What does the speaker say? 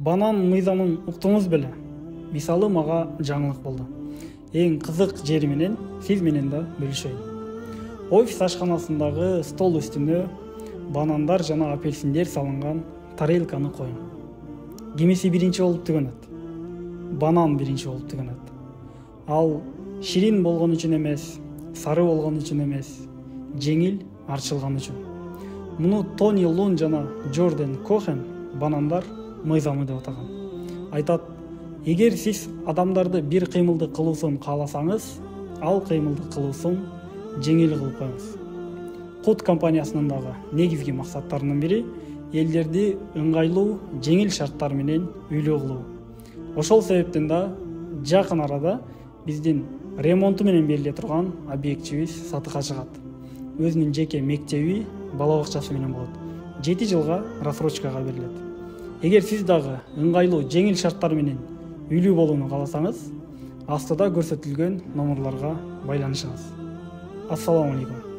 Банан мыйзамын уктуңуз беле? Мисалы мага жаңылык болду. Эң кызык жери менен сиз менен да бөлүшөйүн. Офис ашканасындагы стол үстүнө банандар жана апельсиндер салынган тарелканы коюң. Кимиси биринчи болуп түгөнөт? Банан биринчи болуп түгөнөт. Ал ширин болгон үчүн эмес, сары болгон үчүн эмес, жеңил арчылган үчүн. Муну Тони Лун жана Джордан Кохен банандар мыйзамы деп атаган. Айтат, эгер сиз адамдарды бир кыймылды кылуусун кааласаңыз, ал кыймылды кылуусун жеңил кылып коюңуз. Кут компаниясынын дагы негизги максаттарынын бири элдерди ыңгайлуу, жеңил шарттар менен үйлөө кылуу. Ошол себептен да жакын арада биздин ремонту менен бериле турган объектчибиз сатыкка чыгат. Өзүнүн жеке мектеби, бала бакчасы менен болот. 7 жылга рассрочкага берилет. Эгер сиз дагы ыңгайлуу, жеңил шарттар менен үйлүү болууну кааласаңыз, астыда көрсөтүлгөн номерлорго байланышыңыз. Ассаламу алейкум.